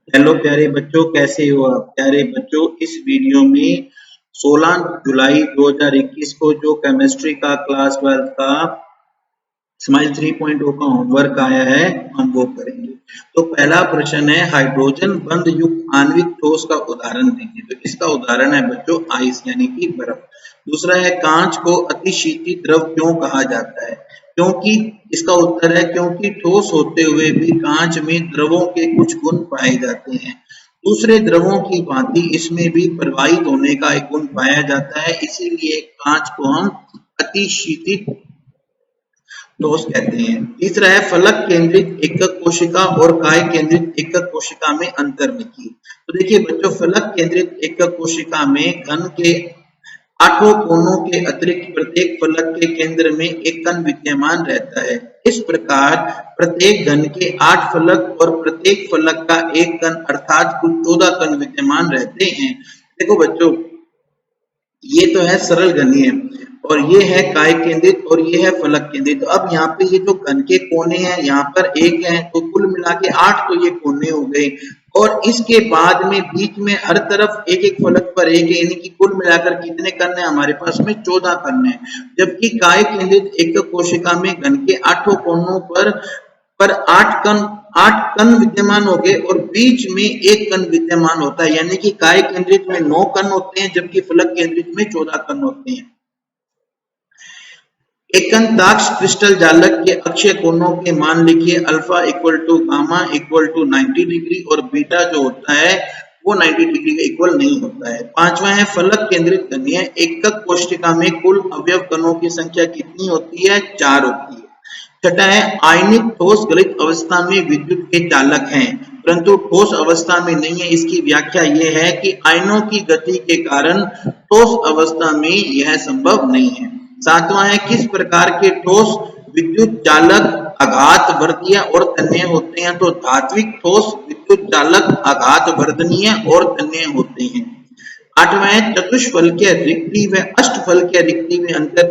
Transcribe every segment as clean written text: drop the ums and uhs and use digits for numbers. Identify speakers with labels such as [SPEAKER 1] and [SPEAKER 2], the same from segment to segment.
[SPEAKER 1] Hello प्यारे बच्चों, कैसे हो आप? प्यारे बच्चों, इस वीडियो में 16 जुलाई 2021 को जो केमिस्ट्री का क्लास 12 का स्माइल 3.0 का होमवर्क आया है, हम वो करेंगे। तो पहला प्रश्न है, हाइड्रोजन बंध युक्त आणविक ठोस का उदाहरण दीजिए। तो इसका उदाहरण है बच्चों आइस यानी कि बर्फ। दूसरा है, कांच को अतिशीतल द्रव क्यों कहा जाता है? क्योंकि इसका उत्तर है क्योंकि ठोस होते हुए भी कांच में द्रवों के कुछ गुण पाए जाते हैं। दूसरे द्रवों की भांति इसमें भी प्रवाहित होने का एक गुण पाया जाता है, इसीलिए कांच को हम अतिशीतल ठोस कहते हैं। तीसरा है, फलक केंद्रित एकक कोशिका और काय केंद्रित एकक कोशिका में अंतर लिखिए। तो देखिए बच्चों, फलक केंद्रित एकक कोशिका में घन के 8 कोनों के अतिरिक्त प्रत्येक फलक के केंद्र में एक कण विद्यमान रहता है। इस प्रकार प्रत्येक घन के 8 फलक और प्रत्येक फलक का एक कण अर्थात कुल 14 कण विद्यमान रहते हैं। देखो बच्चों, ये तो है सरल घनीय और ये है काय केंद्रित और ये है फलक केंद्रित। तो अब यहाँ पे ये जो घन के कोने हैं, यहाँ पर एक है, तो कुल मिला के 8 तो ये कोने हो गए। और इसके बाद में बीच में हर तरफ एक एक फलक पर एक है, यानी कि कुल मिलाकर कितने कण है हमारे पास में? 14 कण है। जबकि काय केंद्रित एकक कोशिका में घन के 8 कोनों पर 8 कण विद्यमान हो गए और बीच में एक कण विद्यमान होता है, यानी कि काय केंद्रित में 9 कण होते हैं जबकि फलक केंद्रित में 14 कण होते हैं। एकंताक्ष क्रिस्टल जालक के अक्षीय कोणों के मान लिखिए। Alpha equal to gamma equal to 90 degree और बीटा जो होता है वो 90 डिग्री के इक्वल नहीं होता है। पांचवा है, फलक केंद्रित घनीय एकक कोशिका में कुल अवयव कणों की संख्या कितनी होती है? 4 होती है। छठा है, आयनिक ठोस गलित अवस्था में विद्युत के चालक हैं परंतु ठोस अवस्था में नहीं है। इसकी व्याख्या यह है कि आयनों की गति के कारण ठोस अवस्था में यह संभव नहीं है। सातवां है, किस प्रकार के ठोस विद्युत चालक आघात वर्धनीय और तन्य होते हैं? तो धात्विक ठोस विद्युत चालक आघात वर्धनीय और तन्य होते हैं। आठवां है, चतुष्फलकीय रिक्ति व अष्टफलकीय रिक्ति में अंतर।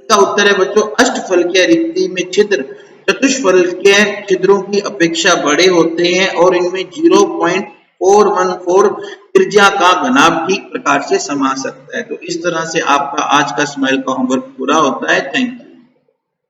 [SPEAKER 1] का उत्तर है बच्चों, अष्टफलकीय रिक्ति में छिद्र चतुष्फलकीय छिद्रों की अपेक्षा बड़े होते हैं और इनमें 0.414 त्रिज्या का घनाभ ठीक प्रकार से समा सकता है। तो इस तरह से आपका आज का स्माइल का होमवर्क पूरा होता है। Thank you.